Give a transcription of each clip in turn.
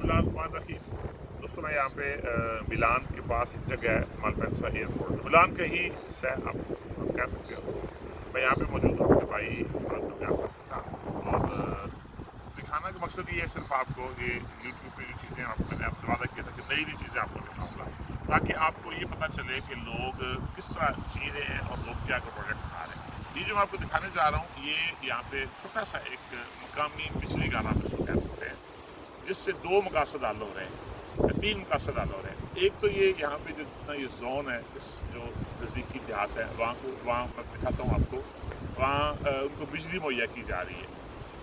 बिस्मिल्लाहिर्रहमानिर्रहीम। दोस्तों मैं यहाँ पे मिलान के पास एक जगह है मालपेंसा एयरपोर्ट, मिलान का ही हिस्सा है, आप कह सकते हैं उसको। मैं यहाँ पे मौजूद हूँ अपने भाई साहब के साथ, और दिखाने का मकसद ये है सिर्फ आपको ये यूट्यूब पे जो चीज़ें मैंने आपसे वादा किया था कि नई नई चीज़ें आपको दिखाऊँगा, ताकि आपको ये पता चले कि लोग किस तरह जी रहे हैं और लोग क्या क्या प्रोजेक्ट बना रहे हैं। ये जो मैं आपको दिखाने जा रहा हूँ, ये यहाँ पे छोटा सा एक मकामी बिजली का आप इसको कह सकते हैं, जिससे दो मकासद हल हो रहे हैं, तीन मकासद हल हो रहे हैं। एक तो ये यहाँ पे जो जितना ये जोन है, इस जो नज़दीकी देहात है वहाँ मैं दिखाता हूँ आपको, वहाँ उनको बिजली मुहैया की जा रही है।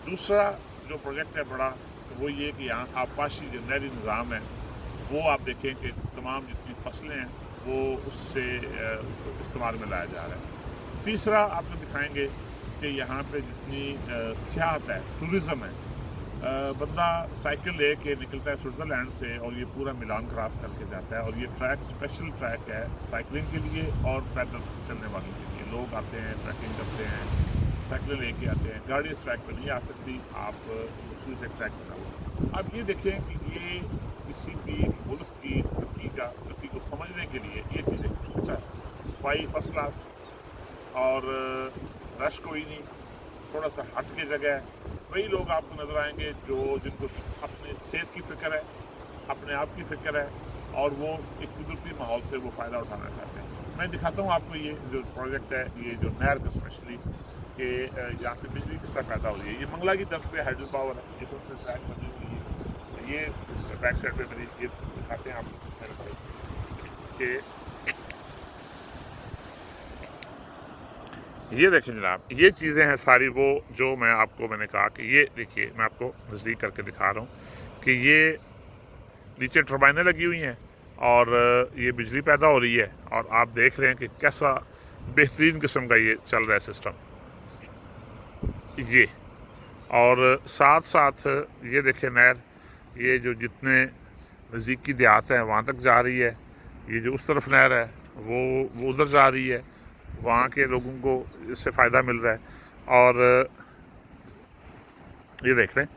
दूसरा जो प्रोजेक्ट है बड़ा, वो ये कि यहाँ आबपाशी जो नहरी निज़ाम है, वो आप देखें कि तमाम जितनी फसलें हैं वो उससे इस्तेमाल में लाया जा रहा है। तीसरा आपको दिखाएंगे कि यहाँ पे जितनी सियाहत है, टूरिज़म है, बंदा साइकिल ले के निकलता है स्विट्ज़रलैंड से और ये पूरा मिलान क्रॉस करके जाता है, और ये ट्रैक स्पेशल ट्रैक है साइकिलिंग के लिए और पैदल चलने वालों के लिए। लोग आते हैं, ट्रैकिंग करते हैं, साइकिल लेके आते हैं। गाड़ी इस ट्रैक पर नहीं आ सकती, आप दूसरी से ट्रैक बना हुआ। अब ये देखें कि ये किसी भी मुल्क की तरक्की को समझने के लिए ये चीज़ें, अच्छा सफाई फर्स्ट क्लास, और रश कोई नहीं, थोड़ा सा हट के जगह है। वही लोग आपको नज़र आएंगे जिनको अपने सेहत की फ़िक्र है, अपने आप की फ़िक्र है, और वो एक कुदरती माहौल से वो फ़ायदा उठाना चाहते हैं। मैं दिखाता हूँ आपको ये जो प्रोजेक्ट है, ये जो नहर का स्पेशली कि यहाँ से बिजली किस तरह पैदा हो रही है। ये मंगला की तरफ पे हाइडल पावर है, ये तो ट्रैक बनी हुई है। ये बैक साइड पे मेरी ये दिखाते हैं आप मेरे भाई कि ये देखें जनाब, ये चीज़ें हैं सारी वो जो मैंने कहा कि ये देखिए, मैं आपको नज़दीक करके दिखा रहा हूँ कि ये नीचे टर्बाइनें लगी हुई हैं और ये बिजली पैदा हो रही है, और आप देख रहे हैं कि कैसा बेहतरीन किस्म का ये चल रहा है सिस्टम ये। और साथ साथ ये देखें नहर, ये जो जितने नज़दीकी देहात हैं वहाँ तक जा रही है। ये जो उस तरफ नहर है वो उधर जा रही है, वहाँ के लोगों को इससे फ़ायदा मिल रहा है। और ये देख रहे हैं,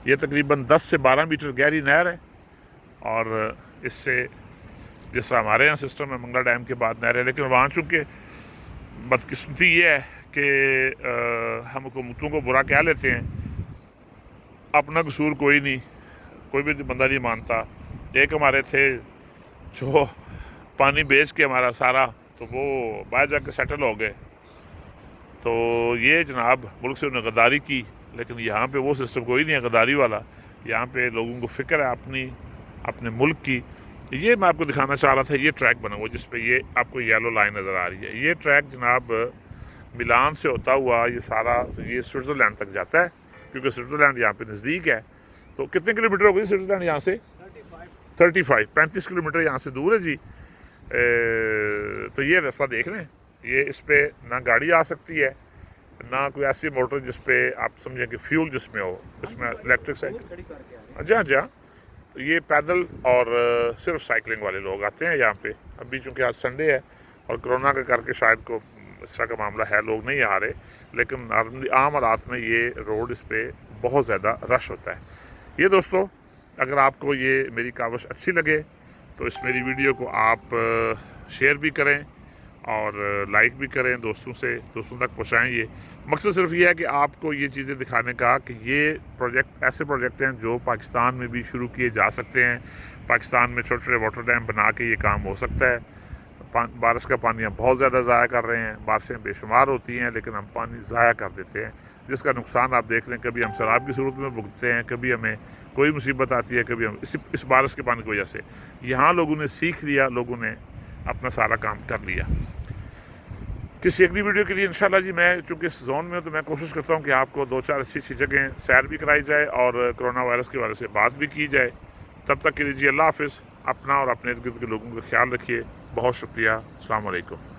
ये तकरीबन 10 से 12 मीटर गहरी नहर है, और इससे जिस तरह हमारे यहाँ सिस्टम है मंगला डैम के बाद नहर है, लेकिन वहाँ चूँकि बदकिस्मती ये है कि हम हुकूमतों को बुरा कह लेते हैं, अपना कसूर कोई नहीं, कोई भी बंदा नहीं मानता। एक हमारे थे जो पानी बेच के हमारा सारा, तो वो बाहर जाकर सेटल हो गए। तो ये जनाब मुल्क से उन्होंने गद्दारी की, लेकिन यहाँ पे वो सिस्टम कोई नहीं है गद्दारी वाला। यहाँ पे लोगों को फ़िक्र है अपने मुल्क की। ये मैं आपको दिखाना चाह रहा था, ये ट्रैक बना हुआ जिस पे ये आपको येलो लाइन नज़र आ रही है। ये ट्रैक जनाब मिलान से होता हुआ ये सारा ये स्विट्ज़रलैंड तक जाता है, क्योंकि स्विट्ज़रलैंड यहाँ पे नज़दीक है। तो कितने किलोमीटर हो गई स्विट्ज़रलैंड यहाँ से? 35 किलोमीटर यहाँ से दूर है जी। तो ये रास्ता देख रहे हैं, ये इस पर ना गाड़ी आ सकती है, ना कोई ऐसी मोटर जिस पे आप समझें कि फ्यूल जिसमें हो, इसमें इलेक्ट्रिक साइकिल। जी हाँ, तो ये पैदल और सिर्फ साइकिलिंग वाले लोग आते हैं यहाँ पे। अभी चूँकि आज संडे है और कोरोना के करके शायद को इस तरह का मामला है, लोग नहीं आ रहे, लेकिन आम हालात में ये रोड इस पर बहुत ज़्यादा रश होता है। ये दोस्तों, अगर आपको ये मेरी काविश अच्छी लगे तो इस मेरी वीडियो को आप शेयर भी करें और लाइक भी करें, दोस्तों तक पहुँचाएँ। ये मकसद सिर्फ ये है कि आपको ये चीज़ें दिखाने का कि ये प्रोजेक्ट ऐसे प्रोजेक्ट हैं जो पाकिस्तान में भी शुरू किए जा सकते हैं। पाकिस्तान में छोटे छोटे वाटर डैम बना के ये काम हो सकता है। बारिश का पानी हम बहुत ज़्यादा ज़ाया कर रहे हैं, बारिशें बेशुमार होती हैं, लेकिन हम पानी ज़ाया कर देते हैं, जिसका नुकसान आप देख रहे हैं। कभी हम शराब की सूरत में भुगतते हैं, कभी हमें कोई मुसीबत आती है, कभी हम इस बारिश के पानी की वजह से। यहाँ लोगों ने सीख लिया, लोगों ने अपना सारा काम कर लिया। किसी अगली वीडियो के लिए इंशाल्लाह जी, मैं चूँकि इस जोन में हूँ तो मैं कोशिश करता हूँ कि आपको 2-4 अच्छी जगह सैर भी कराई जाए और कोरोना वायरस के बारे से बात भी की जाए। तब तक के लिए जी अल्लाह हाफिज़। अपना और अपने इर्द गिर्द के लोगों का ख्याल रखिए। बहुत शुक्रिया। अस्सलाम वालेकुम।